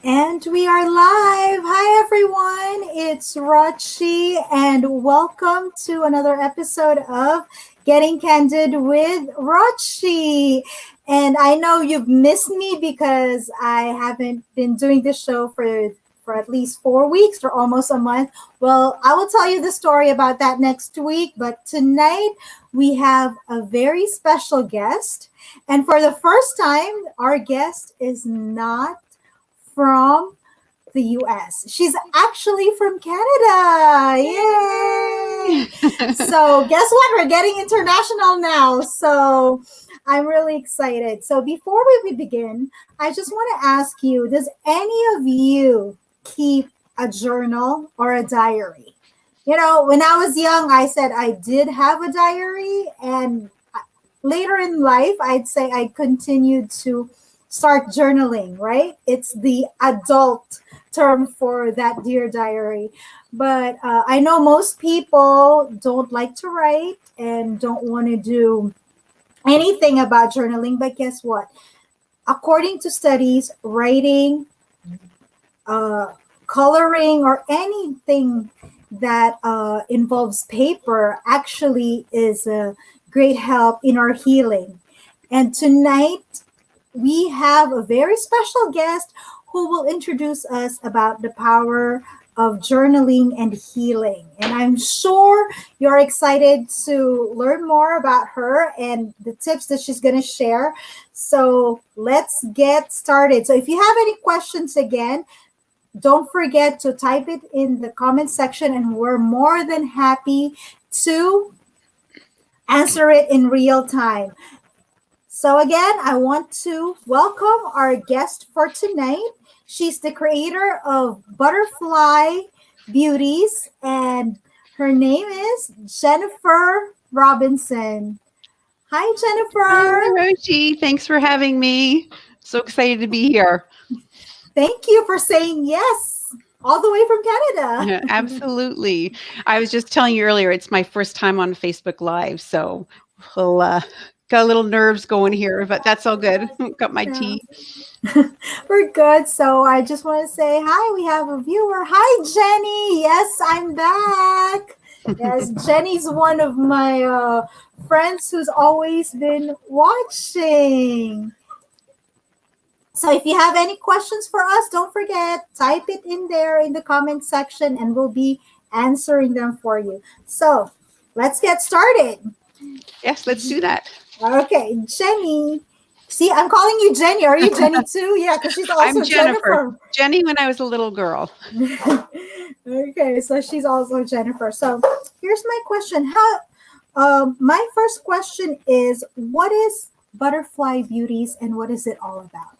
And we are live. Hi, everyone. It's Rochie, and welcome to another episode of Getting Candid with Rochie. And I know you've missed me because I haven't been doing this show for at least 4 weeks or almost a month. Well, I will tell you the story about that next week. But tonight we have a very special guest. And for the first time, our guest is not from the US. She's actually from Canada. Yay! So, guess what? We're getting international now. So, I'm really excited. So, before we begin, I just want to ask you, does any of you keep a journal or a diary? You know, when I was young, I said I did have a diary, and later in life, I'd say I continued to start journaling, right? It's the adult term for that dear diary. But I know most people don't like to write and don't want to do anything about journaling. But guess what? According to studies, writing, uh, coloring, or anything that involves paper actually is a great help in our healing. And tonight, we have a very special guest who will introduce us about the power of journaling and healing. And I'm sure you're excited to learn more about her and the tips that she's going to share. So let's get started. So if you have any questions again, don't forget to type it in the comment section, and we're more than happy to answer it in real time. So again, I want to welcome our guest for tonight. She's the creator of Butterfly Beauties, and her name is Jennifer Robinson. Hi, Hi, Jennifer. Rochie. Thanks for having me. So excited to be here. Thank you for saying yes, all the way from Canada. Yeah, absolutely. I was just telling you earlier, it's my first time on Facebook Live, so we'll got a little nerves going here, but that's all good. Got my Yeah. tea. We're good. So I just want to say hi. We have a viewer. Hi, Jenny. Yes, I'm back. Yes, Jenny's one of my friends who's always been watching. So if you have any questions for us, don't forget, type it in there in the comment section and we'll be answering them for you. So let's get started. Yes, let's do that. Okay, Jenny. See, I'm calling you Jenny. Are you Jenny too? Yeah, because she's I'm also Jennifer. Jennifer. Jenny when I was a little girl. Okay, so she's also Jennifer. So here's my question. My first question is, what is Butterfly Beauties and what is it all about?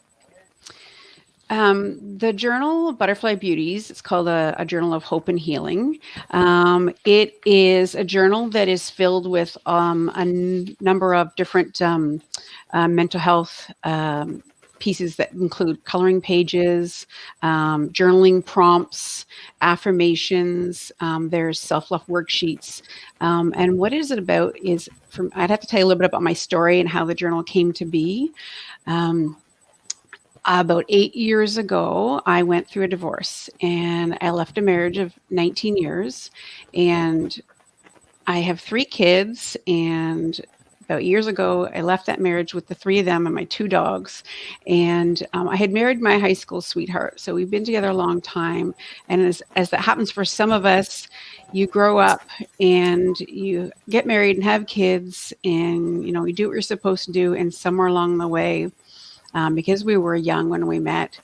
The journal Butterfly Beauties, it's called a journal of hope and healing. It is a journal that is filled with number of different mental health pieces that include coloring pages, journaling prompts, affirmations. There's self-love worksheets. And what is it about is I'd have to tell you a little bit about my story and how the journal came to be. About 8 years ago, I went through a divorce and I left a marriage of 19 years. And I have 3 kids. And about years ago, I left that marriage with the 3 of them and my 2 dogs. And I had married my high school sweetheart. So we've been together a long time. And as that happens for some of us, you grow up and you get married and have kids and, you do what you're supposed to do. And somewhere along the way, because we were young when we met,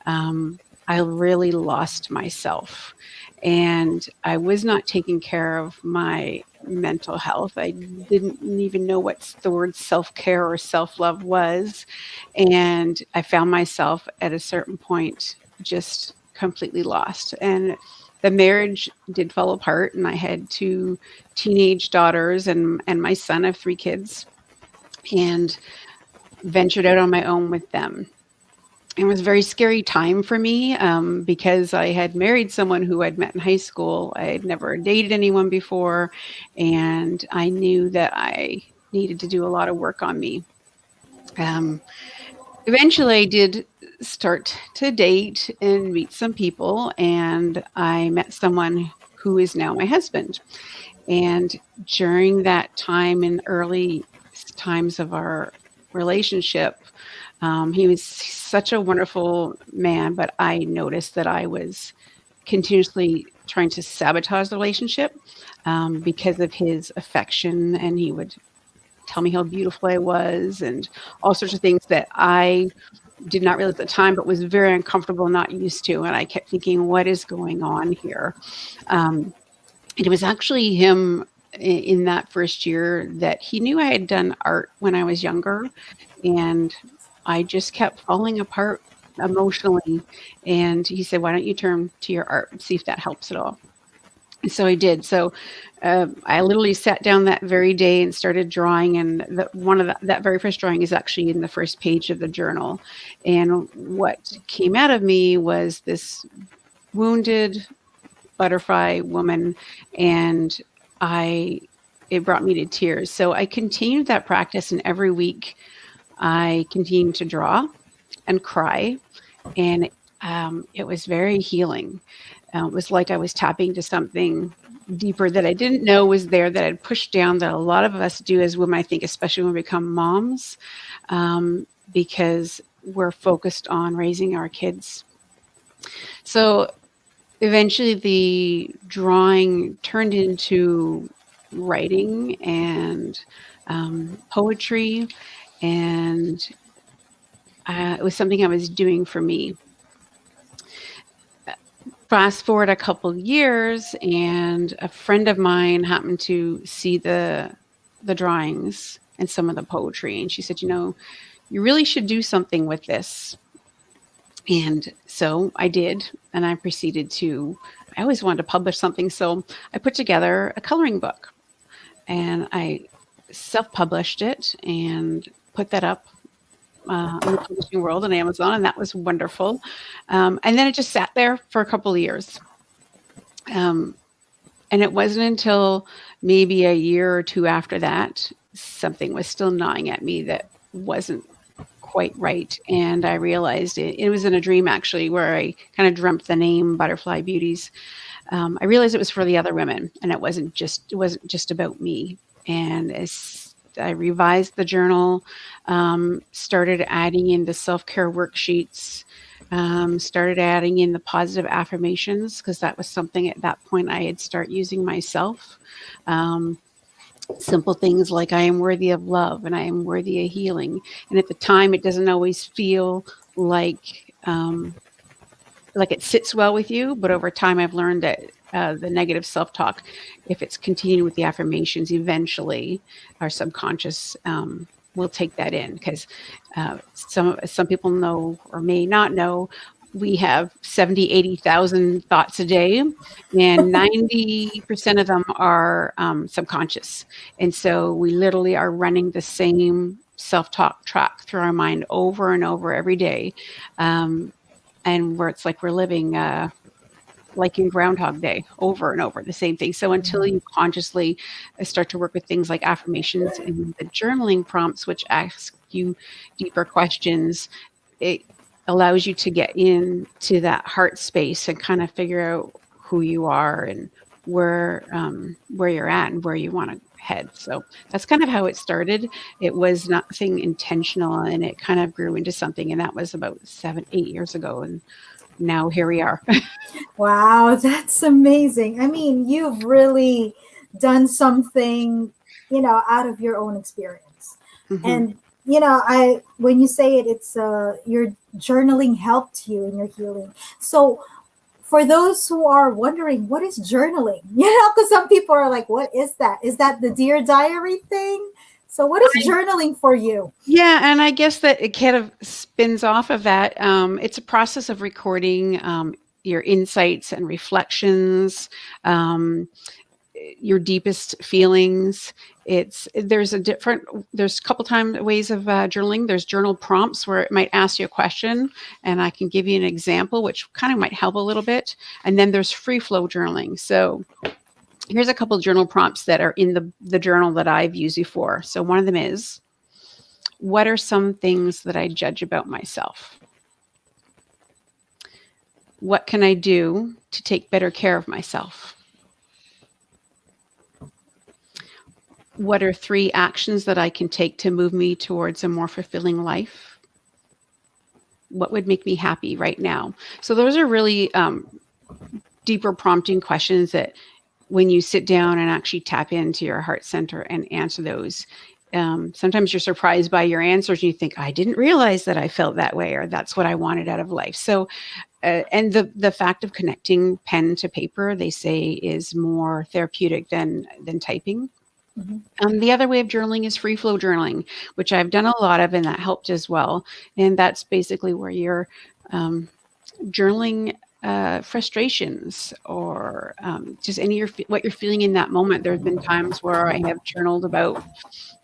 I really lost myself. And I was not taking care of my mental health. I didn't even know what the word self-care or self-love was. And I found myself at a certain point just completely lost. And the marriage did fall apart. And I had 2 teenage daughters and my son. I have 3 kids. And ventured out on my own with them. It was a very scary time for me because I had married someone who I'd met in high school. I had never dated anyone before, and I knew that I needed to do a lot of work on me. Eventually, I did start to date and meet some people, and I met someone who is now my husband. And during that time, in early times of our relationship, he was such a wonderful man, but I noticed that I was continuously trying to sabotage the relationship because of his affection, and he would tell me how beautiful I was and all sorts of things that I did not realize at the time, but was very uncomfortable, not used to. And I kept thinking, what is going on here? And it was actually him in that first year that he knew I had done art when I was younger. And I just kept falling apart emotionally. And he said, why don't you turn to your art and see if that helps at all? And so I did. So I literally sat down that very day and started drawing. And that very first drawing is actually in the first page of the journal. And what came out of me was this wounded butterfly woman, and it brought me to tears. So I continued that practice, and every week I continued to draw and cry, and it was very healing. It was like I was tapping to something deeper that I didn't know was there, that I'd pushed down, that a lot of us do as women, I think, especially when we become moms, because we're focused on raising our kids. So eventually the drawing turned into writing and poetry, and it was something I was doing for me. Fast forward a couple of years, and a friend of mine happened to see the drawings and some of the poetry, and she said, you really should do something with this. And so I did, and I proceeded to, I always wanted to publish something. So I put together a coloring book, and I self-published it and put that up in the publishing world on Amazon, and that was wonderful. And then it just sat there for a couple of years. And it wasn't until maybe a year or two after that, something was still gnawing at me that wasn't quite right. And I realized it was in a dream, actually, where I kind of dreamt the name Butterfly Beauties. I realized it was for the other women, and it wasn't just about me. And as I revised the journal, started adding in the self-care worksheets, started adding in the positive affirmations, because that was something at that point I had started using myself. Simple things like I am worthy of love and I am worthy of healing. And at the time, it doesn't always feel like it sits well with you. But over time, I've learned that the negative self-talk, if it's continued with the affirmations, eventually our subconscious will take that in, because some people know or may not know, we have 70, 80,000 thoughts a day, and 90% of them are subconscious. And so we literally are running the same self-talk track through our mind over and over every day. And where it's like we're living like in Groundhog Day, over and over, the same thing. So until you consciously start to work with things like affirmations and the journaling prompts, which ask you deeper questions, it allows you to get into that heart space and kind of figure out who you are and where you're at and where you want to head. So that's kind of how it started. It was nothing intentional, and it kind of grew into something. And that was about 7-8 years ago. And now here we are. Wow, that's amazing. I mean, you've really done something, out of your own experience. Mm-hmm. And when you say it, it's your journaling helped you in your healing. So for those who are wondering, what is journaling? Because some people are like, what is that? Is that the Dear Diary thing? So what is journaling for you? Yeah, and I guess that it kind of spins off of that. It's a process of recording your insights and reflections, your deepest feelings. There's a couple ways of journaling. There's journal prompts where it might ask you a question, and I can give you an example, which kind of might help a little bit. And then there's free flow journaling. So here's a couple of journal prompts that are in the journal that I've used before. So one of them is, what are some things that I judge about myself? What can I do to take better care of myself? What are 3 actions that I can take to move me towards a more fulfilling life? What would make me happy right now? So those are really deeper prompting questions that when you sit down and actually tap into your heart center and answer those, sometimes you're surprised by your answers and you think, I didn't realize that I felt that way, or that's what I wanted out of life. So and the fact of connecting pen to paper, they say, is more therapeutic than typing. Mhm. The other way of journaling is free flow journaling, which I've done a lot of, and that helped as well. And that's basically where you're um, journaling frustrations, or just what you're feeling in that moment. There have been times where I have journaled about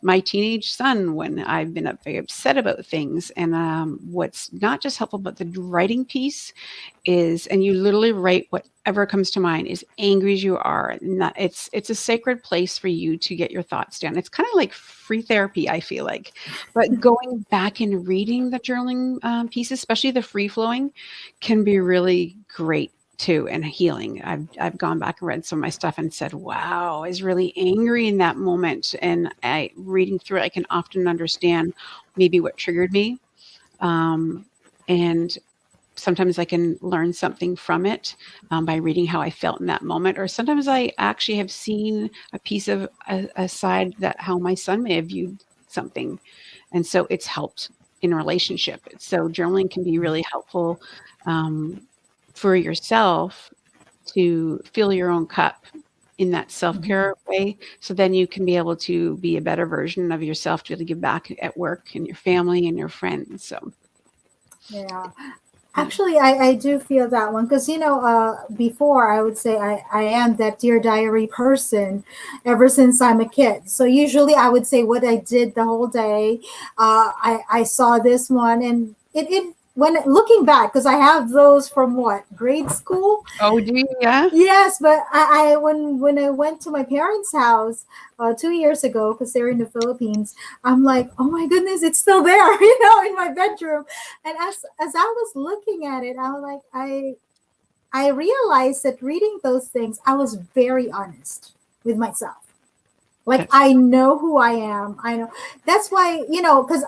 my teenage son when I've been very upset about things. And what's not just helpful, but the writing piece is, and you literally write whatever comes to mind, as angry as you are. And it's a sacred place for you to get your thoughts down. It's kind of like free therapy, I feel like. But going back and reading the journaling pieces, especially the free flowing, can be really great too, and healing. I've gone back and read some of my stuff and said, wow, I was really angry in that moment. And reading through it, I can often understand maybe what triggered me. Um, and sometimes I can learn something from it by reading how I felt in that moment. Or sometimes I actually have seen a piece of a side that how my son may have viewed something. And so it's helped in a relationship. So journaling can be really helpful um, for yourself to fill your own cup in that Mhm. self-care way. So then you can be able to be a better version of yourself to really give back at work and your family and your friends. So Yeah. yeah. Actually, I do feel that one because, before I would say I am that Dear Diary person ever since I'm a kid. So usually I would say what I did the whole day. I saw this one and it when looking back, because I have those from what, grade school? Oh, do you? Yeah. Yes, but I when I went to my parents' house 2 years ago because they're in the Philippines, I'm like, oh my goodness, it's still there, in my bedroom. And as I was looking at it, I was like, I realized that reading those things, I was very honest with myself. Like That's I know who I am. I know that's why because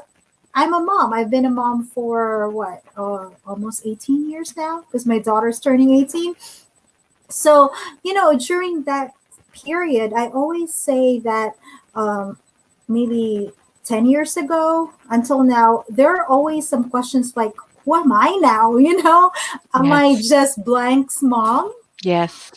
I'm a mom. I've been a mom for what, almost 18 years now because my daughter's turning 18. So, during that period, I always say that um, maybe 10 years ago until now, there are always some questions like, who am I now? Am I yes. just blank's mom? Yes.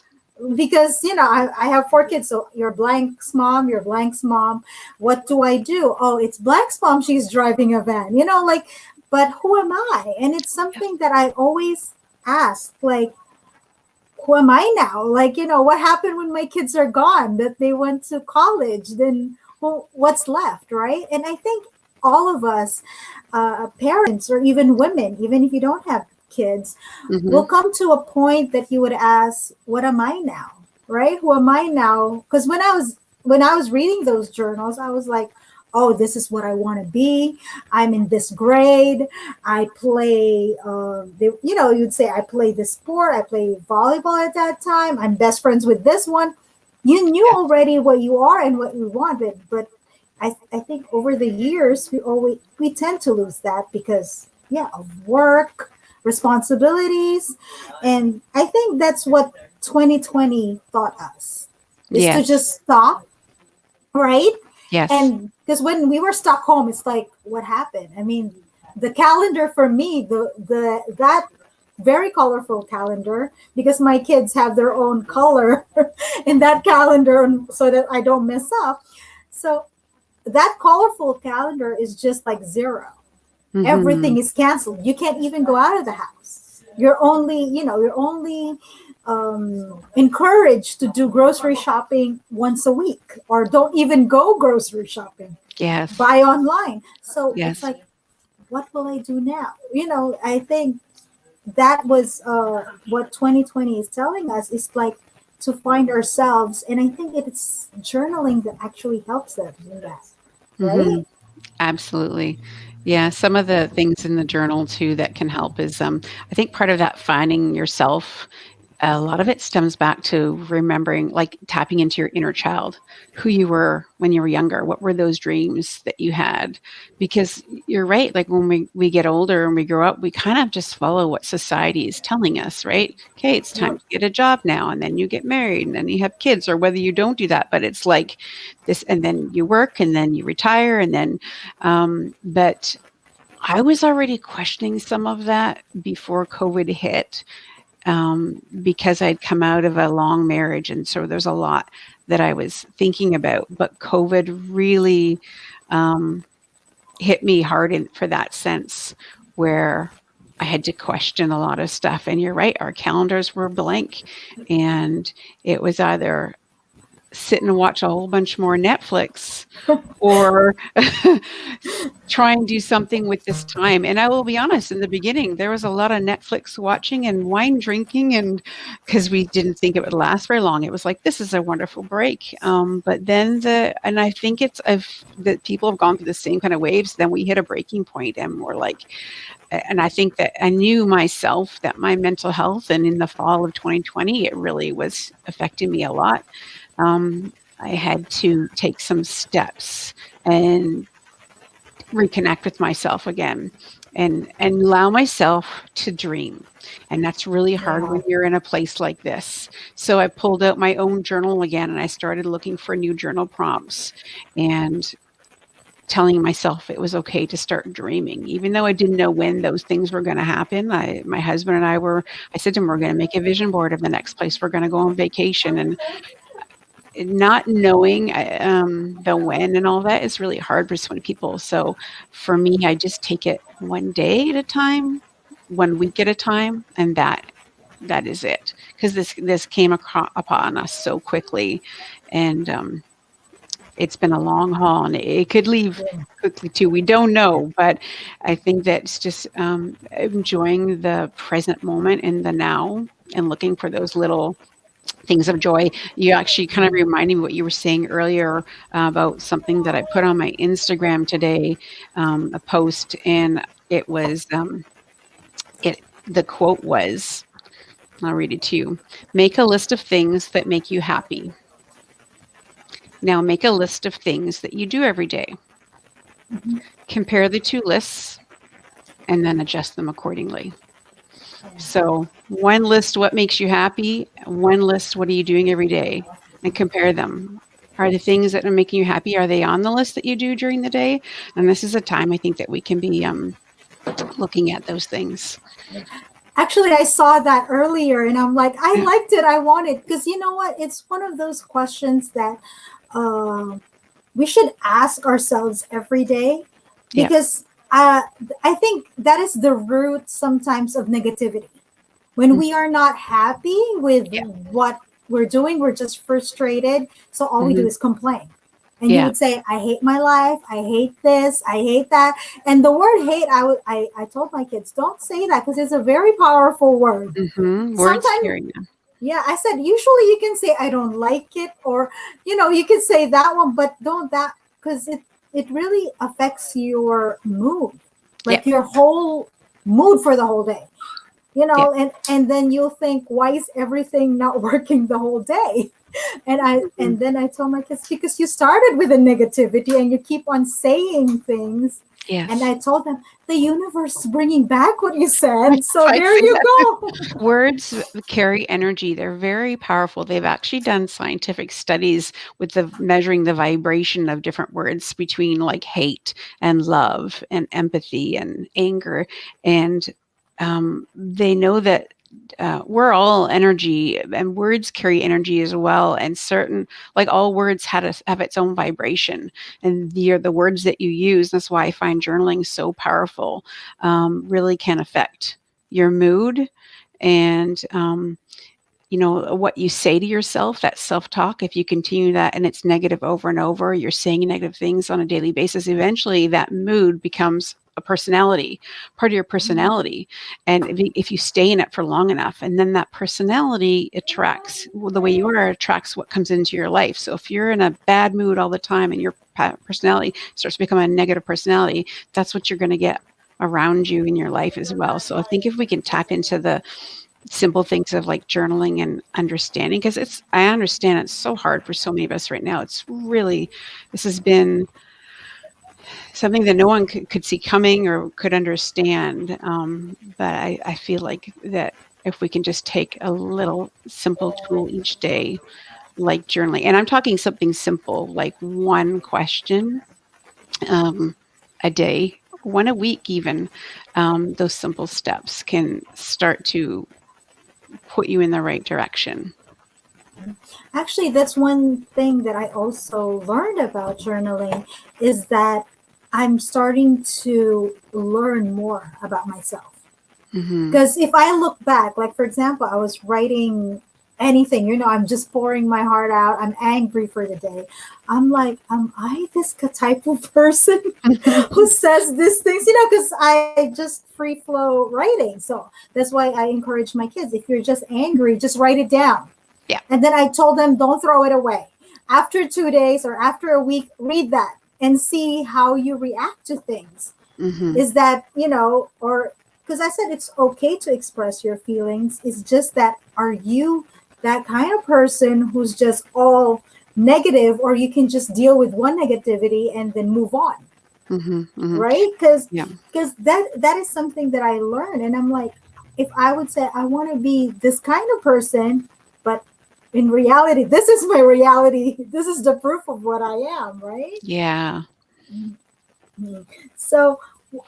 Because, I have 4 kids. So you're blank's mom, you're blank's mom. What do I do? Oh, it's blank's mom. She's driving a van, like, but who am I? And it's Yes. something that I always ask, like, who am I now? Like, what happened when my kids are gone, that they went to college? Then what's left, right? And I think all of us, parents or even women, even if you don't have kids, will Hmm. come to a point that you would ask, what am I now? Right? Who am I now? Because when I was reading those journals, I was like, oh, this is what I want to be. I'm in this grade. I play, you'd say I play this sport. I play volleyball at that time. I'm best friends with this one. You knew Yes. already what you are and what you wanted, but I think over the years we tend to lose that because of work, responsibilities, and I think that's what 2020 taught us is to Yes. just stop, right? Yes. And because when we were stuck home, it's like, what happened? I mean, the calendar for me, the that very colorful calendar, because my kids have their own color in that calendar so that I don't mess up. So that colorful calendar is just like zero. Hmm. Everything is canceled. You can't even go out of the house. You're only encouraged to do grocery shopping once a week, or don't even go grocery shopping, Yes. buy online. So it's Yes. like, what will I do now? I think that was what 2020 is telling us, is like to find ourselves. And I think it's journaling that actually helps them in that, right? Hmm. Absolutely. Yeah, some of the things in the journal too that can help is I think part of that finding yourself, a lot of it stems back to remembering, like tapping into your inner child, who you were when you were younger. What were those dreams that you had? Because you're right, like when we get older and we grow up, we kind of just follow what society is telling us, right? Okay, it's time Yep. to get a job now, and then you get married, and then you have kids, or whether you don't do that, but it's like this, and then you work, and then you retire, and then, but I was already questioning some of that before COVID hit, because I'd come out of a long marriage. And so there's a lot that I was thinking about. But COVID really um, hit me hard for that sense where I had to question a lot of stuff. And you're right, our calendars were blank. And it was either sit and watch a whole bunch more Netflix or try and do something with this time. And I will be honest, in the beginning, there was a lot of Netflix watching and wine drinking, and because we didn't think it would last very long, it was like, this is a wonderful break. But then and I think it's that people have gone through the same kind of waves. Then we hit a breaking point, and we're like, and I think that I knew myself that my mental health, and in the fall of 2020, it really was affecting me a lot. I had to take some steps and reconnect with myself again, and allow myself to dream. And that's really hard Yeah. when you're in a place like this. So I pulled out my own journal again, and I started looking for new journal prompts and telling myself it was okay to start dreaming, even though I didn't know when those things were going to happen. My husband and I said to him, we're going to make a vision board of the next place we're going to go on vacation. And not knowing the when and all that is really hard for so many people. So for me, I just take it one day at a time, 1 week at a time, and that is it. Because this came upon us so quickly, and it's been a long haul, and it could leave quickly too. We don't know, but I think that it's just enjoying the present moment in the now, and looking for those little things of joy. You actually kind of reminded me what you were saying earlier about something that I put on my Instagram today, a post, and it was the quote was, I'll read it to you. Make a list of things that make you happy. Now make a list of things that you do every day. Mhm. Compare the two lists and then adjust them accordingly. So one list, what makes you happy? One list, what are you doing every day? And compare them. Are the things that are making you happy, are they on the list that you do during the day? And this is a time I think that we can be looking at those things. Actually, I saw that earlier and I'm like, I Yeah. liked it. I want it. Because you know what? It's one of those questions that uh, we should ask ourselves every day, Yeah. because I think that is the root sometimes of negativity. When Mm. we are not happy with Yeah. what we're doing, we're just frustrated. So all we do Hmm. is complain. And you Yeah. would say, I hate my life. I hate this. I hate that. And the word hate, I told my kids, don't say that because it's a very powerful word. Words Sometimes, carry them. yeah, I said, usually you can say, I don't like it. Or, you can say that one, but don't that, because it really affects your mood, Yeah. like your whole mood for the whole day, Yeah. and then you'll think, why is everything not working the whole day? Hmm. And then I told my kids, because you started with a negativity and you keep on saying things. And Yes. I told them, the universe is bringing back what you said, so I there see you that. go. Words carry energy. They're very powerful. They've actually done scientific studies with the measuring the vibration of different words between like hate and love and empathy and anger. And they know that we're all energy, and words carry energy as well. And certain, like all words have its own vibration, and the words that you use. That's why I find journaling so powerful. Really can affect your mood, and what you say to yourself, that self-talk. If you continue that and it's negative over and over, you're saying negative things on a daily basis, eventually that mood becomes a personality, part of your personality. And if you stay in it for long enough, and then that personality attracts, well, the way you are attracts what comes into your life. So if you're in a bad mood all the time and your personality starts to become a negative personality, that's what you're going to get around you in your life as well. So I think if we can tap into the simple things of like journaling and understanding, because I understand it's so hard for so many of us right now. It's really, this has been something that no one could see coming or could understand. But I feel like that if we can just take a little simple tool each day, like journaling, and I'm talking something simple, like one question a day, one a week, even, those simple steps can start to put you in the right direction. Actually, that's one thing that I also learned about journaling is that I'm starting to learn more about myself. Mm-hmm. Because if I look back, like for example, I was writing anything, I'm just pouring my heart out. I'm angry for the day. I'm like, am I this type of person who says these things? Because I just free flow writing. So that's why I encourage my kids. If you're just angry, just write it down. Yeah. And then I told them, don't throw it away. After 2 days or after a week, read that and see how you react to things. Mm-hmm. Is that, or because I said it's okay to express your feelings. It's just that, are you that kind of person who's just all negative, or you can just deal with one negativity and then move on? Mm-hmm. Mm-hmm. Right? Because Yeah. that is something that I learned. And I'm like, if I would say I want to be this kind of person, but in reality, this is my reality. This is the proof of what I am, right? Yeah. Mm-hmm. So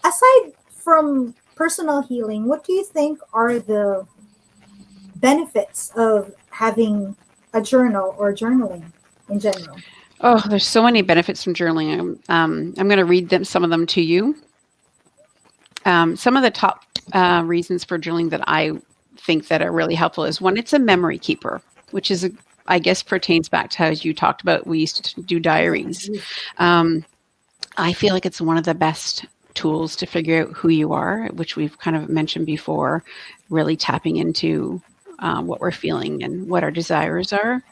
aside from personal healing, what do you think are the benefits of having a journal or journaling in general? Oh, there's so many benefits from journaling. I'm going to read some of them to you. Some of the top reasons for journaling that I think that are really helpful is one, it's a memory keeper, which is, I guess, pertains back to how you talked about, we used to do diaries. I feel like it's one of the best tools to figure out who you are, which we've kind of mentioned before, really tapping into what we're feeling and what our desires are.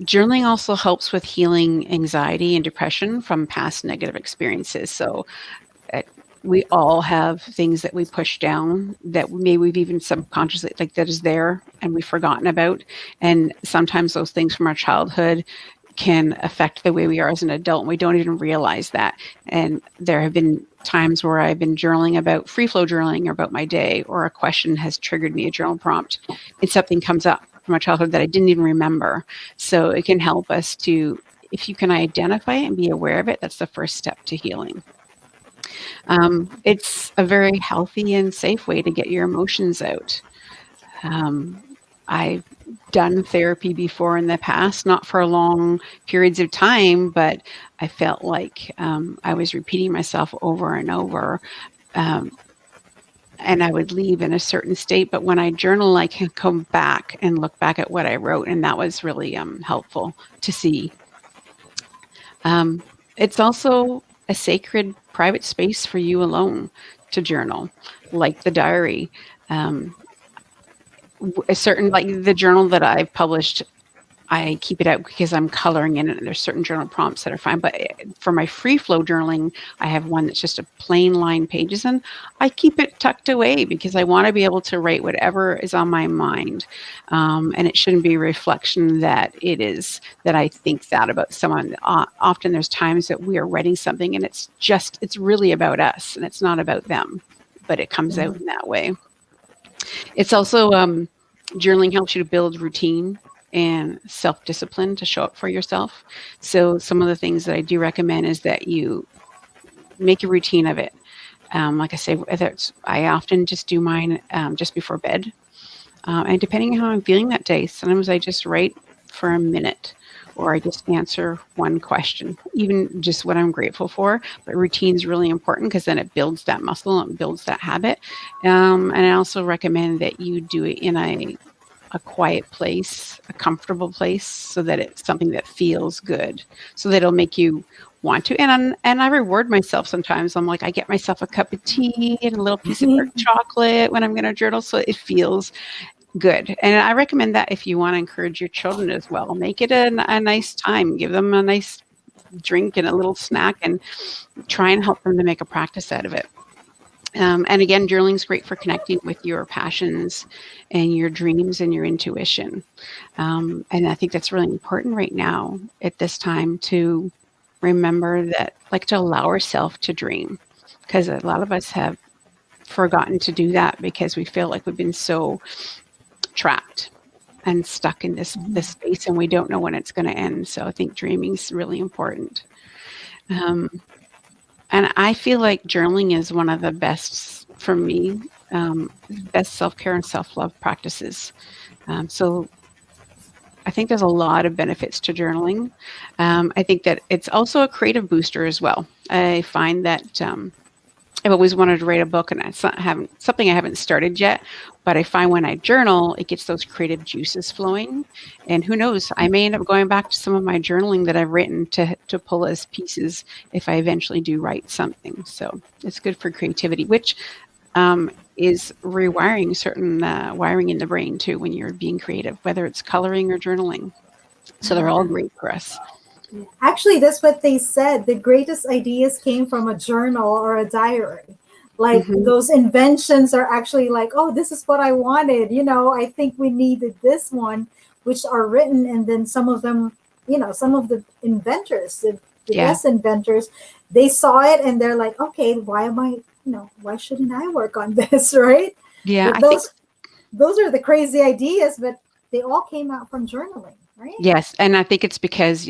Journaling also helps with healing anxiety and depression from past negative experiences. So we all have things that we push down that maybe we've even subconsciously, like, that is there and we've forgotten about. And sometimes those things from our childhood can affect the way we are as an adult, and we don't even realize that. And there have been times where I've been journaling about free flow journaling or about my day, or a question has triggered me, a journal prompt, and something comes up from my childhood that I didn't even remember. So it can help us to, if you can identify it and be aware of it, that's the first step to healing. It's a very healthy and safe way to get your emotions out. I've done therapy before in the past, not for long periods of time, but I felt like I was repeating myself over and over. And I would leave in a certain state. But when I journal, I can come back and look back at what I wrote. And that was really helpful to see. It's also a sacred private space for you alone to journal, like the diary. A certain, like the journal that I've published, I keep it out because I'm coloring in it, and there's certain journal prompts that are fine. But for my free flow journaling, I have one that's just a plain line pages, and I keep it tucked away because I want to be able to write whatever is on my mind. And it shouldn't be a reflection that it is that I think that about someone. Often there's times that we are writing something and it's really about us and it's not about them, but it comes out in that way. It's also, journaling helps you to build routine and self-discipline to show up for yourself. So some of the things that I do recommend is that you make a routine of it. Like I say, I often just do mine just before bed. And depending on how I'm feeling that day, sometimes I just write for a minute, or I just answer one question, even just what I'm grateful for. But routine is really important because then it builds that muscle and builds that habit. And I also recommend that you do it in a quiet place, a comfortable place, so that it's something that feels good, so that it'll make you want to. And I reward myself sometimes. I'm like, I get myself a cup of tea and a little piece of dark chocolate when I'm going to journal, so it feels good. And I recommend that if you want to encourage your children as well, make it a nice time. Give them a nice drink and a little snack, and try and help them to make a practice out of it. And again, journaling is great for connecting with your passions and your dreams and your intuition. And I think that's really important right now at this time to remember that, like, to allow ourselves to dream, because a lot of us have forgotten to do that because we feel like we've been so trapped and stuck in this space, and we don't know when it's going to end. So I think dreaming is really important. Um, and I feel like journaling is one of the best, for me, best self-care and self-love practices. So I think there's a lot of benefits to journaling. I think that it's also a creative booster as well. I find that I've always wanted to write a book, and it's not something I haven't started yet. But I find when I journal, it gets those creative juices flowing. And who knows, I may end up going back to some of my journaling that I've written to pull as pieces if I eventually do write something. So it's good for creativity, which is rewiring certain wiring in the brain too when you're being creative, whether it's coloring or journaling. So they're all great for us. Actually, that's what they said. The greatest ideas came from a journal or a diary. Like Mm-hmm. those inventions are actually like, oh, this is what I wanted. I think we needed this one, which are written. And then some of them, some of the inventors, the Yeah. best inventors, they saw it and they're like, okay, why shouldn't I work on this? Right. Yeah, But I think. those are the crazy ideas, but they all came out from journaling, right? Yes, and I think it's because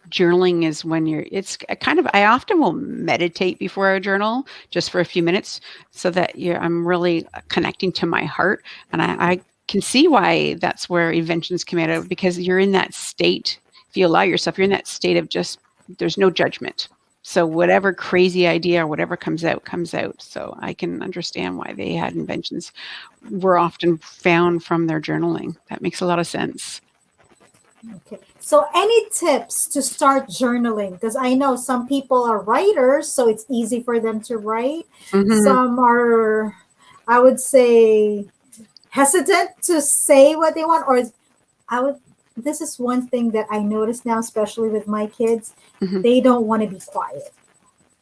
journaling is when it's a kind of, I often will meditate before I journal just for a few minutes so that I'm really connecting to my heart. And I can see why that's where inventions come out of, because you're in that state. If you allow yourself, you're in that state of just, there's no judgment. So whatever crazy idea or whatever comes out, comes out. So I can understand why they had inventions were often found from their journaling. That makes a lot of sense. Okay. So, any tips to start journaling? Because I know some people are writers, so it's easy for them to write. Mm-hmm. Some are, I would say, hesitant to say what they want, or I would. This is one thing that I notice now, especially with my kids. Mm-hmm. They don't want to be quiet.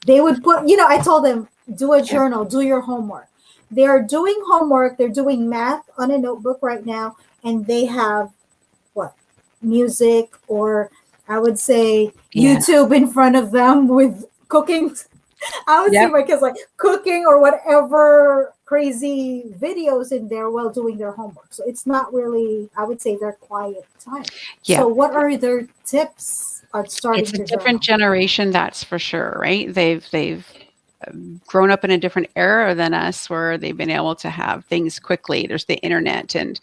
They would put, I told them, do a Yeah. journal, do your homework. They're doing homework, they're doing math on a notebook right now, and they have what? Music, or I would say Yeah. YouTube in front of them with cooking. I would see Yep. my kids like cooking or whatever crazy videos in there while doing their homework. So it's not really, I would say, their quiet time. Yeah. So what are their tips on It's starting a to different journal? generation, that's for sure, right? They've grown up in a different era than us, where they've been able to have things quickly. There's the internet and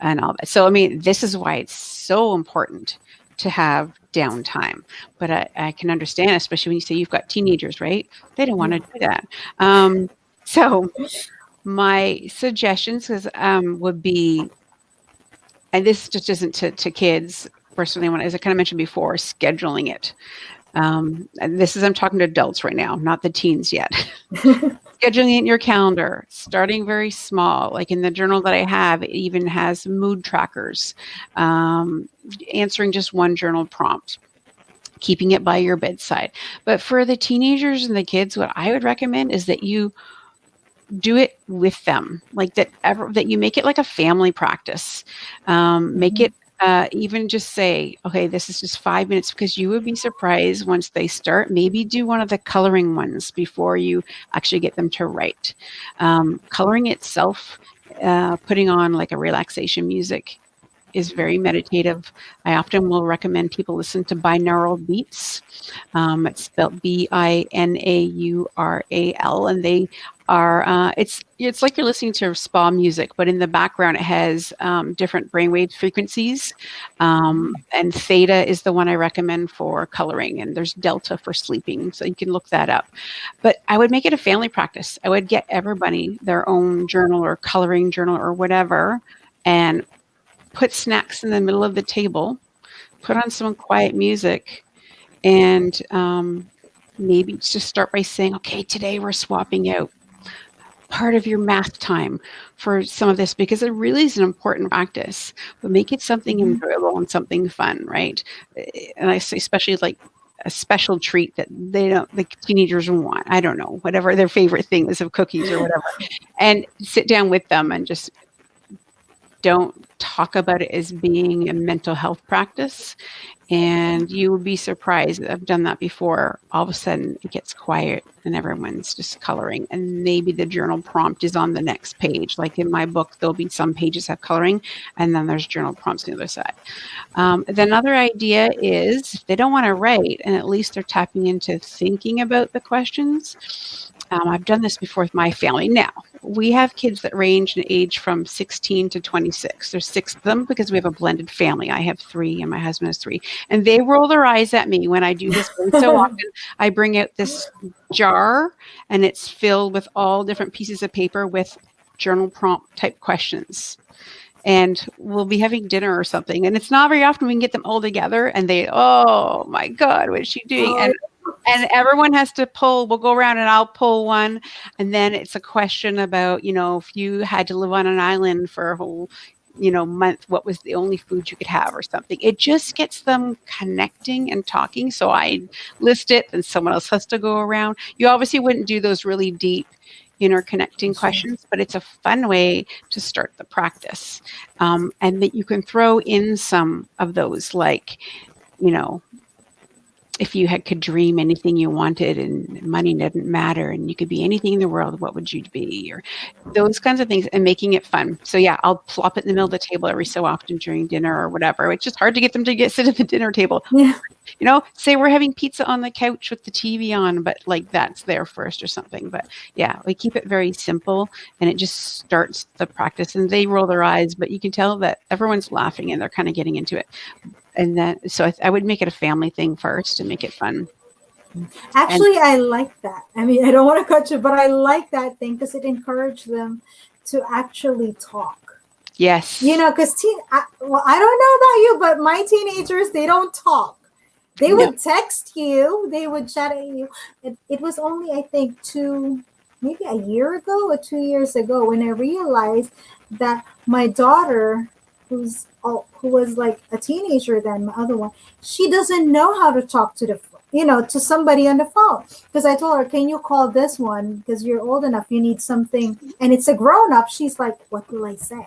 all that. So I mean, this is why it's so important to have downtime. But I can understand, especially when you say you've got teenagers, right? They don't want to Yeah. do that. So my suggestions would be, and this just isn't to kids personally, as I kind of mentioned before, scheduling it. And this is, I'm talking to adults right now, not the teens yet. Scheduling it in your calendar, starting very small. Like in the journal that I have, it even has mood trackers, answering just one journal prompt, keeping it by your bedside. But for the teenagers and the kids, what I would recommend is that you do it with them, like that you make it like a family practice. Make Mhm. it even just say, okay, this is just 5 minutes, because you would be surprised once they start. Maybe do one of the coloring ones before you actually get them to write. Coloring itself, putting on like a relaxation music is very meditative. I often will recommend people listen to binaural beats. It's spelled Binaural, and they are. It's like you're listening to spa music, but in the background it has different brainwave frequencies. And theta is the one I recommend for coloring, and there's delta for sleeping, so you can look that up. But I would make it a family practice. I would get everybody their own journal or coloring journal or whatever, and put snacks in the middle of the table, put on some quiet music, And maybe just start by saying, okay, today we're swapping out part of your math time for some of this because it really is an important practice, but make it something Mhm. enjoyable and something fun, right? And I say, especially like a special treat that they don't, the teenagers want. I don't know, whatever their favorite thing is of cookies or whatever, and sit down with them and just don't talk about it as being a mental health practice. And you would be surprised. I've done that before. All of a sudden, it gets quiet and everyone's just coloring. And maybe the journal prompt is on the next page. Like in my book, there'll be some pages have coloring, and then there's journal prompts on the other side. Then another idea is if they don't want to write, and at least they're tapping into thinking about the questions. I've done this before with my family. Now, we have kids that range in age from 16 to 26. There's 6 of them because we have a blended family. I have 3 and my husband has 3. And they roll their eyes at me when I do this. And so often I bring out this jar and it's filled with all different pieces of paper with journal prompt type questions. And we'll be having dinner or something. And it's not very often we can get them all together and they, oh my God, what is she doing? Oh, And everyone has to pull, we'll go around and I'll pull one. And then it's a question about, if you had to live on an island for a whole, month, what was the only food you could have or something. It just gets them connecting and talking. So I list it and someone else has to go around. You obviously wouldn't do those really deep interconnecting questions, but it's a fun way to start the practice. And that you can throw in some of those, like, if you could dream anything you wanted and money didn't matter and you could be anything in the world, what would you be? Or those kinds of things, and making it fun. So yeah, I'll plop it in the middle of the table every so often during dinner or whatever. It's just hard to get them to sit at the dinner table. yeah. Say we're having pizza on the couch with the TV on, but like that's there first or something. But yeah, we keep it very simple and it just starts the practice, and they roll their eyes, but you can tell that everyone's laughing and they're kind of getting into it. And then, so I would make it a family thing first to make it fun. And Actually, I like that. I mean, I don't want to cut you, but I like that thing because it encouraged them to actually talk. yes, Because I don't know about you, but my teenagers, they don't talk. They no, would text you, they would chat at you. It was only, I think, maybe a year ago or 2 years ago when I realized that my daughter, who was like a teenager then, my other one, she doesn't know how to talk to to somebody on the phone. Because I told her, can you call this one? Because you're old enough, you need something. And it's a grown up. She's like, what will I say?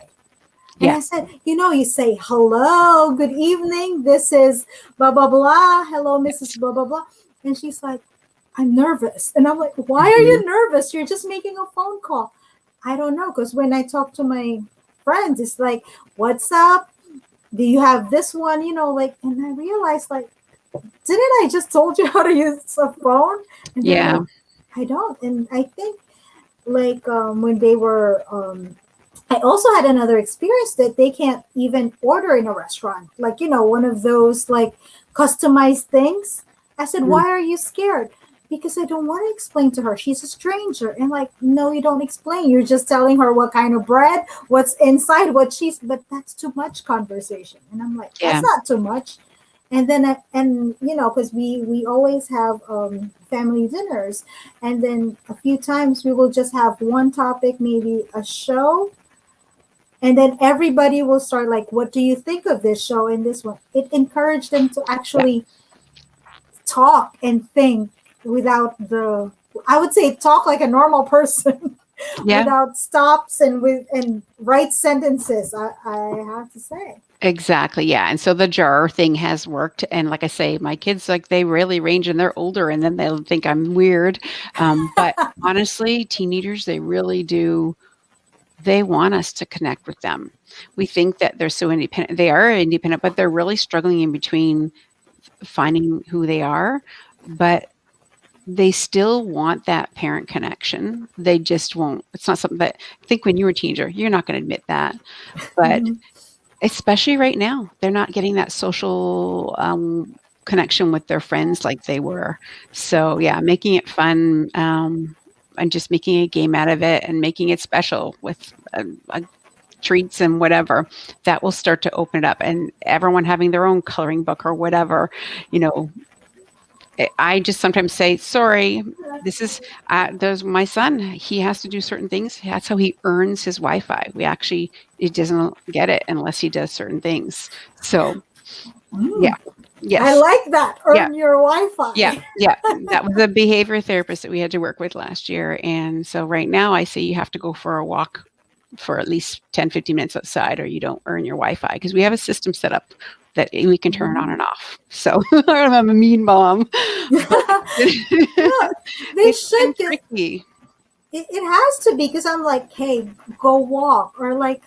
And yeah, I said, you say, hello, good evening. This is blah, blah, blah. Hello, Mrs. Blah, blah, blah. And she's like, I'm nervous. And I'm like, why are mhm, you nervous? You're just making a phone call. I don't know. Because when I talk to my friends, it's like, what's up? Do you have this one? And I realized, like, didn't I just told you how to use a phone? And they're yeah, like, I don't. And I think, like, when they were, I also had another experience that they can't even order in a restaurant, like, one of those like customized things. I said, mm, why are you scared? Because I don't want to explain to her. She's a stranger. And like, no, you don't explain. You're just telling her what kind of bread, what's inside, but that's too much conversation. And I'm like, that's yeah, not too much. And then, because we always have family dinners. And then a few times we will just have one topic, maybe a show, and then everybody will start like, what do you think of this show and this one? It encouraged them to yeah, actually talk and think without I would say talk like a normal person yeah. without stops and write sentences. I have to say. Exactly. Yeah. And so the jar thing has worked. And like I say, my kids, like, they really range and they're older and then they'll think I'm weird. But honestly, teenagers, they really do. They want us to connect with them. We think that they're so independent. They are independent, but they're really struggling in between finding who they are. But they still want that parent connection. They just won't. It's not something that, I think when you were a teenager, you're not going to admit that. But Mhm. especially right now, they're not getting that social connection with their friends like they were. So yeah, making it fun, and just making a game out of it and making it special with treats and whatever, that will start to open it up. And everyone having their own coloring book or whatever, you know, I just sometimes say, sorry, this is, there's my son. He has to do certain things. That's how he earns his Wi-Fi. He doesn't get it unless he does certain things. So, yeah. Mm, I Yes. like that. Yeah. Earn your Yeah. Wi-Fi. Yeah. That was a behavior therapist that we had to work with last year. And so right now I say you have to go for a walk for at least 10, 15 minutes outside or you don't earn your Wi-Fi because we have a system set up that we can turn it on and off. So I'm a mean mom, but No, they it's been should get tricky. it has to be because I'm like, hey, go walk. Or like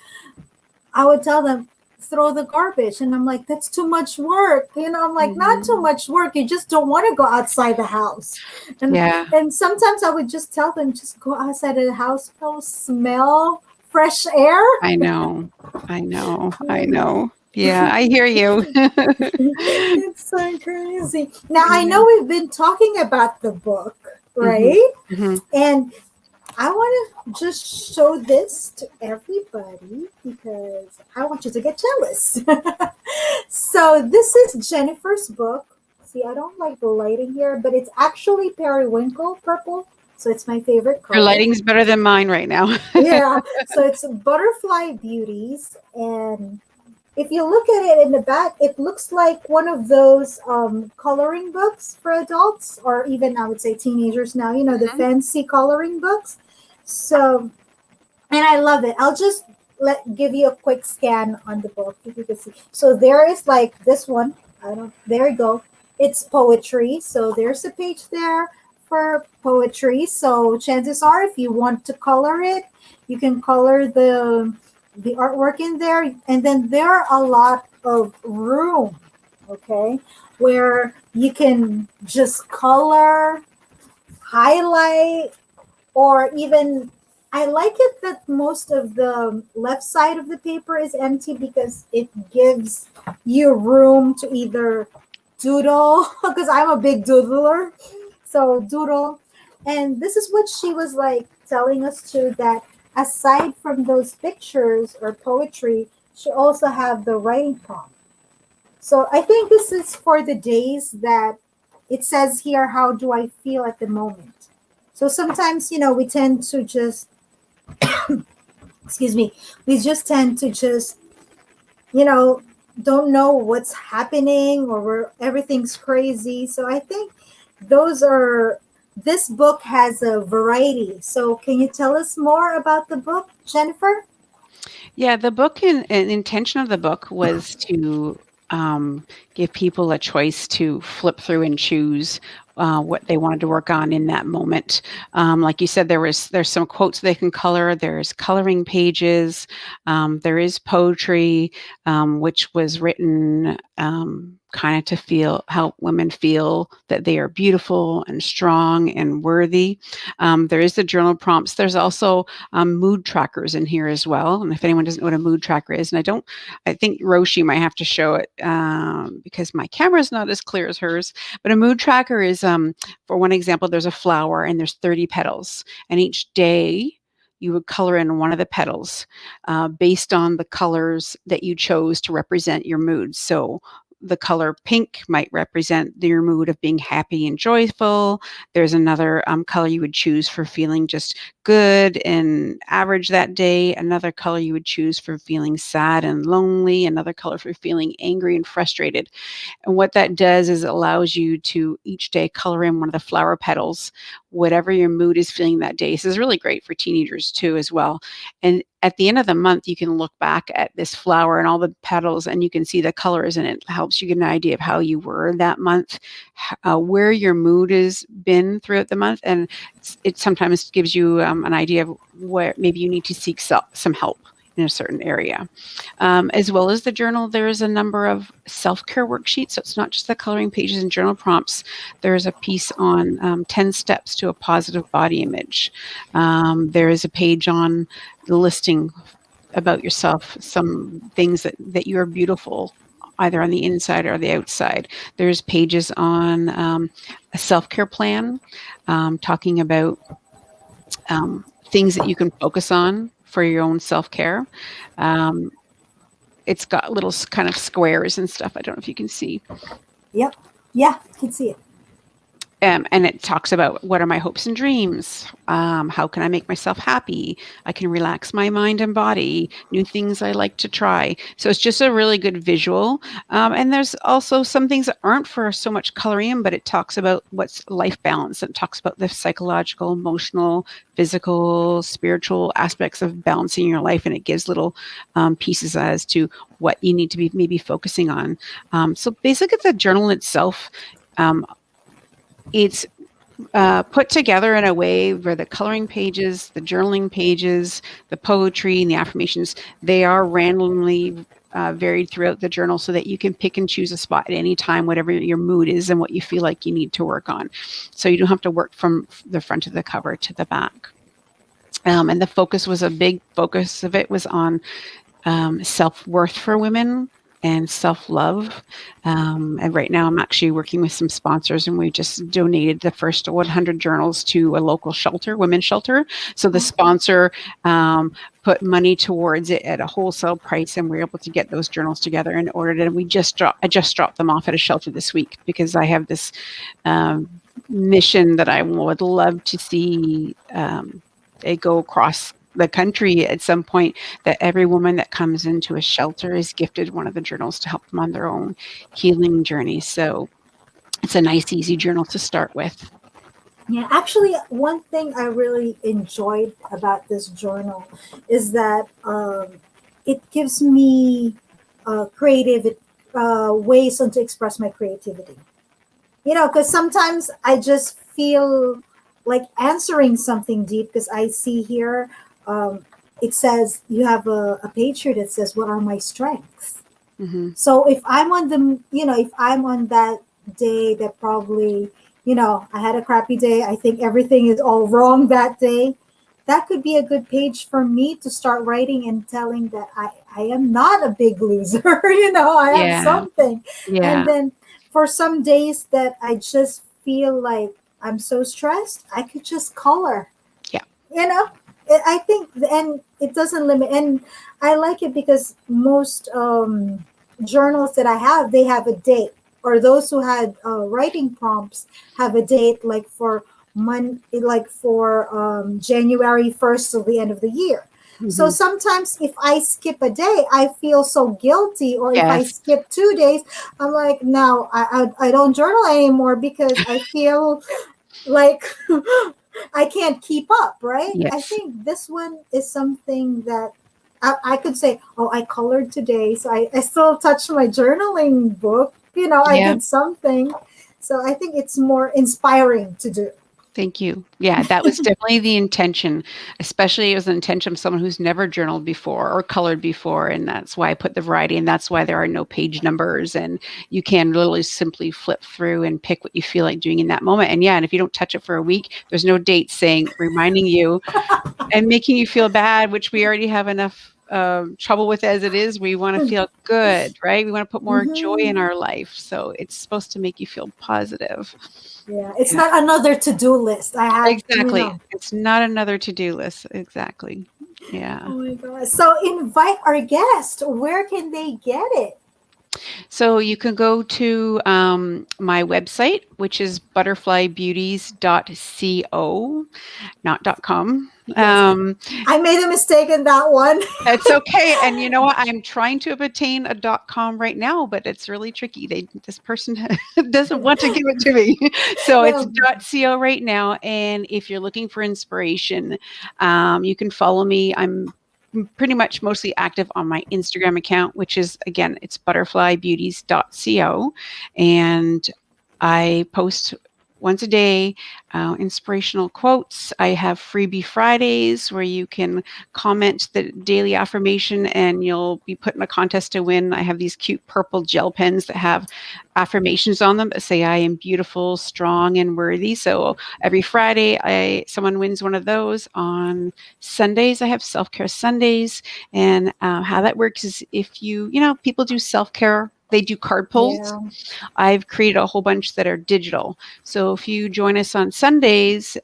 I would tell them, throw the garbage. And I'm like, that's too much work. I'm like, not too Mhm. much work. You just don't want to go outside the house. And Yeah, and sometimes I would just tell them, just go outside of the house, go smell fresh air. I know. I know. I You know. know. Yeah, I hear you. It's so crazy. Now I Yeah. know we've been talking about the book, Mhm. right? Mhm. And I want to just show this to everybody because I want you to get jealous. So this is Jennifer's book. See, I don't like the lighting here, but it's actually periwinkle purple. So it's my favorite Your color. lighting's better than mine right now. Yeah. So it's Butterfly Beauties. And if you look at it in the back, it looks like one of those coloring books for adults, or even I would say teenagers now, the Mhm. fancy coloring books. So, and I love it. I'll just give you a quick scan on the book if you can see. So there is like this one. I don't. There you go. It's poetry. So there's a page there for poetry. So chances are, if you want to color it, you can color the artwork in there, and then there are a lot of room. Okay, where you can just color, highlight, or even I like it that most of the left side of the paper is empty because it gives you room to either doodle because I'm a big doodler. So doodle. And this is what she was like telling us too, that aside from those pictures or poetry, she also have the writing prompt. So I think this is for the days that it says here, how do I feel at the moment? So sometimes, we tend to just, excuse me, we just tend to just, you know, don't know what's happening, or everything's crazy. So I think this book has a variety. So can you tell us more about the book, Jennifer? Yeah, the book and intention of the book was to give people a choice to flip through and choose what they wanted to work on in that moment. Like you said, there's some quotes they can color. There's coloring pages. There is poetry, which was written kind of to feel help women feel that they are beautiful and strong and worthy. There is the journal prompts. There's also mood trackers in here as well. And if anyone doesn't know what a mood tracker is, and I think Rochie might have to show it because my camera is not as clear as hers. But a mood tracker is, for one example, there's a flower and there's 30 petals, and each day you would color in one of the petals based on the colors that you chose to represent your mood. So the color pink might represent your mood of being happy and joyful. There's another color you would choose for feeling just good and average that day. Another color you would choose for feeling sad and lonely. Another color for feeling angry and frustrated. And what that does is it allows you to each day color in one of the flower petals, whatever your mood is feeling that day. So this is really great for teenagers too, as well. And at the end of the month, you can look back at this flower and all the petals and you can see the colors, and it helps you get an idea of how you were that month, where your mood has been throughout the month. And it sometimes gives you an idea of where maybe you need to seek some help in a certain area. As well as the journal, there's a number of self-care worksheets. So it's not just the coloring pages and journal prompts. There's a piece on 10 steps to a positive body image. There is a page on the listing about yourself, some things that you're beautiful, either on the inside or the outside. There's pages on a self-care plan, talking about things that you can focus on for your own self-care. Um, it's got kind of squares and stuff. I don't know if you can see. Yep. Yeah, I can see it. And it talks about what are my hopes and dreams? How can I make myself happy? I can relax my mind and body, new things I like to try. So it's just a really good visual. And there's also some things that aren't for so much coloring, but it talks about what's life balance. It talks about the psychological, emotional, physical, spiritual aspects of balancing your life. And it gives little pieces as to what you need to be maybe focusing on. So basically, the journal itself, um, it's put together in a way where the coloring pages, the journaling pages, the poetry, and the affirmations, they are randomly varied throughout the journal so that you can pick and choose a spot at any time, whatever your mood is and what you feel like you need to work on. So you don't have to work from the front of the cover to the back. And the focus was a big focus of it was on self-worth for women and self-love. And right now I'm actually working with some sponsors, and we just donated the first 100 journals to a local shelter, women's shelter. So the sponsor put money towards it at a wholesale price, and we were able to get those journals together and ordered it. And I just dropped them off at a shelter this week because I have this mission that I would love to see it go across the country at some point, that every woman that comes into a shelter is gifted one of the journals to help them on their own healing journey. So it's a nice, easy journal to start with. Yeah, actually, one thing I really enjoyed about this journal is that it gives me creative ways on to express my creativity. Because sometimes I just feel like answering something deep, because I see here it says you have a page here that says, what are my strengths? Mm-hmm. So if I'm on if I'm on that day that probably, I had a crappy day, I think everything is all wrong that day, that could be a good page for me to start writing and telling that I am not a big loser. I have Yeah. something. And Yeah. then for some days that I just feel like I'm so stressed, I could just color. Yeah. I think, and it doesn't limit. And I like it because most journals that I have, they have a date, or those who had writing prompts have a date, like for January 1st till the end of the year. So Mm-hmm. sometimes if I skip a day, I feel so guilty. Or if I Yes. skip 2 days, I'm like, no, I don't journal anymore because I feel like I can't keep up, right? I Yes. think this one is something that I could say, oh, I colored today. So I still touched my journaling book. I Yeah. did something. So I think it's more inspiring to do. Thank you. Yeah, that was definitely the intention, especially it was the intention of someone who's never journaled before or colored before. And that's why I put the variety, and that's why there are no page numbers. And you can literally simply flip through and pick what you feel like doing in that moment. And yeah, and if you don't touch it for a week, there's no date saying, reminding you and making you feel bad, which we already have enough trouble with as it is. We want to feel good, right? We want to put more joy Hmm. in our life. So it's supposed to make you feel positive. Yeah, it's Yeah. not another to-do list. I have, Exactly. It's not another to-do list. Exactly. Yeah. Oh my God. So invite our guest. Where can they get it? So you can go to my website, which is butterflybeauties.co, not .com. Yes, I made a mistake in that one. It's okay. And you know what? I'm trying to obtain a .com right now, but it's really tricky. This person doesn't want to give it to me. So it's No. .co right now. And if you're looking for inspiration, you can follow me. I'm pretty much mostly active on my Instagram account, which is, again, it's butterflybeauties.co. And I post once a day, inspirational quotes. I have freebie Fridays where you can comment the daily affirmation and you'll be put in a contest to win. I have these cute purple gel pens that have affirmations on them that say I am beautiful, strong, and worthy. So every Friday, someone wins one of those. On Sundays, I have self-care Sundays. And how that works is if people do self-care they do card pulls. Yeah. I've created a whole bunch that are digital. So if you join us on Sundays,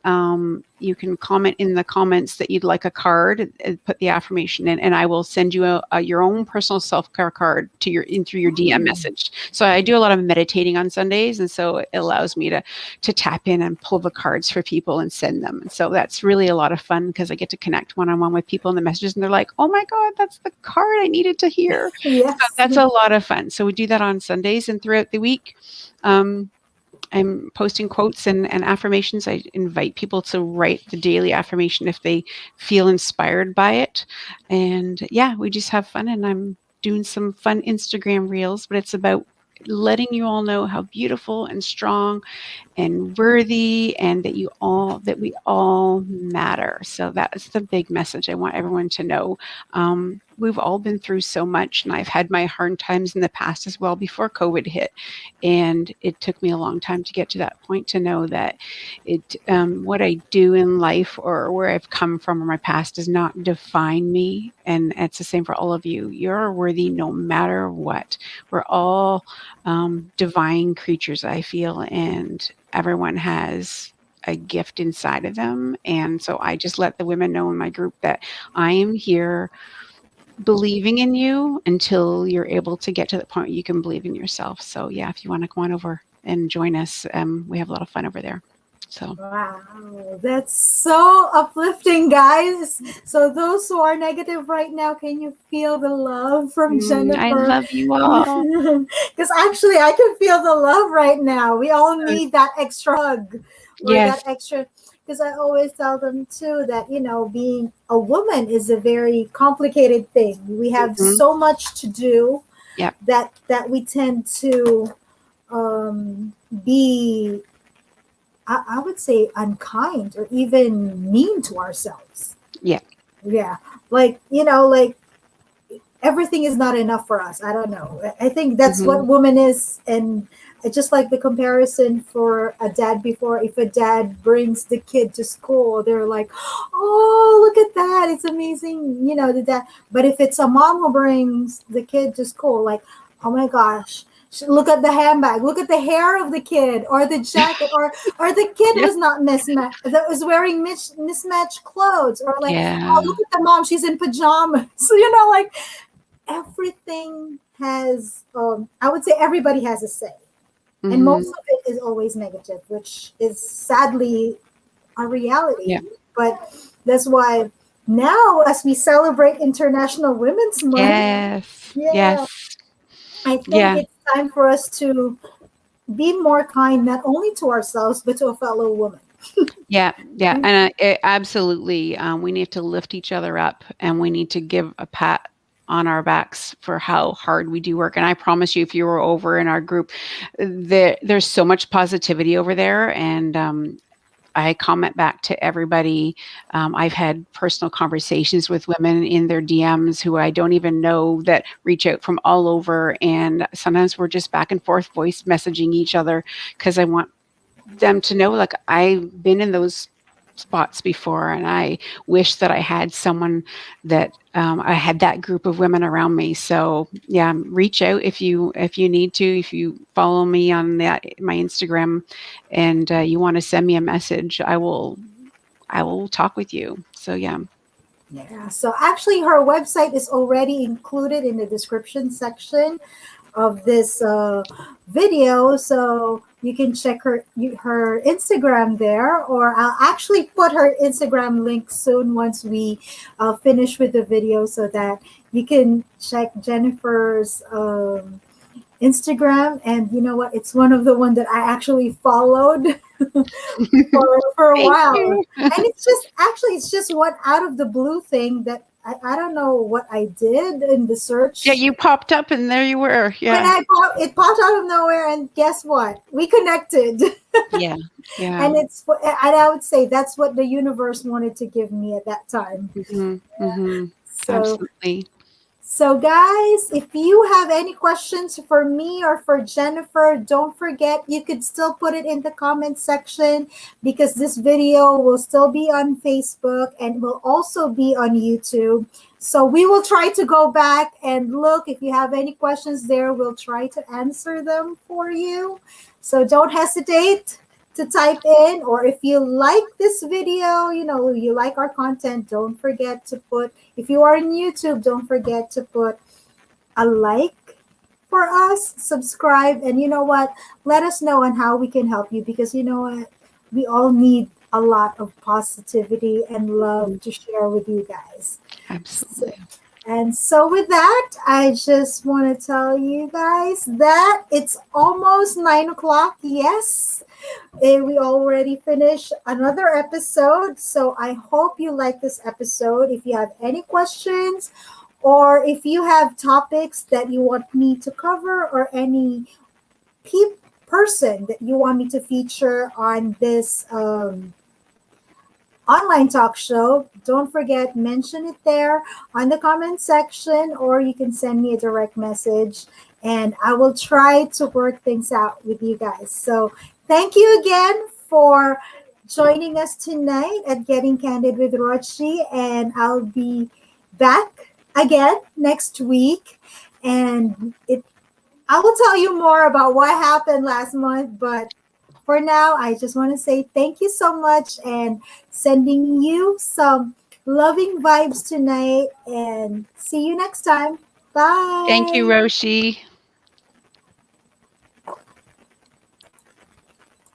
you can comment in the comments that you'd like a card, put the affirmation in, and I will send you your own personal self-care card to your in through your DM Oh, message. So I do a lot of meditating on Sundays, and so it allows me to tap in and pull the cards for people and send them. And so that's really a lot of fun because I get to connect one-on-one with people in the messages, and they're like, "Oh my God, that's the card I needed to hear." So yes. that's a lot of fun. So we do that on Sundays and throughout the week. Um, I'm posting quotes and affirmations. I invite people to write the daily affirmation if they feel inspired by it. And yeah, we just have fun. And I'm doing some fun Instagram reels, but it's about letting you all know how beautiful and strong and worthy and that we all matter. So that's the big message I want everyone to know. We've all been through so much, and I've had my hard times in the past as well before COVID hit, and it took me a long time to get to that point to know that what I do in life or where I've come from or my past does not define me. And it's the same for all of you. You're worthy no matter what. We're all divine creatures, I feel, and everyone has a gift inside of them. And so I just let the women know in my group that I am here believing in you until you're able to get to the point where you can believe in yourself. So yeah, if you want to come on over and join us, we have a lot of fun over there. So Wow, that's so uplifting, guys. So those who are negative right now, can you feel the love from I Jennifer? love you all. Because actually, I can feel the love right now. We all need that extra hug or that Yes. extra. Because I always tell them too that being a woman is a very complicated thing. We have Hmm. so much to do Yep. that we tend to be, I would say, unkind or even mean to ourselves. Yeah. Yeah. Like everything is not enough for us. I don't know. I think that's Hmm. what woman is. And I just like the comparison for a dad before. If a dad brings the kid to school, they're like, oh, look at that. It's amazing. The dad. But if it's a mom who brings the kid to school, like, oh my gosh, look at the handbag, look at the hair of the kid or the jacket, or the kid Yep. was not mismatched, that was wearing mismatched clothes, or like, oh, Yeah. look at the mom, she's in pajamas. So like everything has, I would say everybody has a say, and Hmm. most of it is always negative, which is sadly a reality. Yeah. But that's why now, as we celebrate International Women's Month, Yes. yeah, Yes. I think Yeah. it's time for us to be more kind, not only to ourselves, but to a fellow woman. Yeah, yeah, and absolutely, we need to lift each other up, and we need to give a pat on our backs for how hard we do work. And I promise you, if you were over in our group, there's so much positivity over there, and I comment back to everybody. I've had personal conversations with women in their DMs who I don't even know that reach out from all over, and sometimes we're just back and forth voice messaging each other because I want them to know like I've been in those spots before and I wish that I had someone that I had that group of women around me. So yeah, reach out if you need to. If you follow me on that my Instagram and you want to send me a message, I will talk with you. So yeah. Yeah. So actually, her website is already included in the description section of this video, so you can check her Instagram there, or I'll actually put her Instagram link soon once we finish with the video, so that you can check Jennifer's Instagram. And you know what? It's one of the one that I actually followed for a Thank while. you. And it's just one out of the blue thing that I don't know what I did in the Yeah, search. you popped up and there you were. And Yeah. it popped out of nowhere, and guess what? We connected. Yeah. Yeah. And I would say that's what the universe wanted to give me at that time. Hmm. Hmm. So Absolutely. So, guys, if you have any questions for me or for Jennifer, don't forget you could still put it in the comment section because this video will still be on Facebook and will also be on YouTube. So, we will try to go back and look. If you have any questions there, we'll try to answer them for you. So, don't hesitate to type in, or if you like this video, you like our content, don't forget to put, if you are on YouTube, don't forget to put a like for us, subscribe, and you know what, let us know on how we can help you, because you know what, we all need a lot of positivity and love to share with you guys. So, Absolutely. and so, with that, I just want to tell you guys that it's almost 9 o'clock. Yes, we already finished another episode. So, I hope you like this episode. If you have any questions, or if you have topics that you want me to cover, or any person that you want me to feature on this online talk show, don't forget, mention it there on the comment section, or you can send me a direct message and I will try to work things out with you guys. So thank you again for joining us tonight at Getting Candid with Rochie, and I'll be back again next week, and I will tell you more about what happened last month. But for now, I just want to say thank you so much and sending you some loving vibes tonight. And see you next time. Thank you, Bye. Roshi.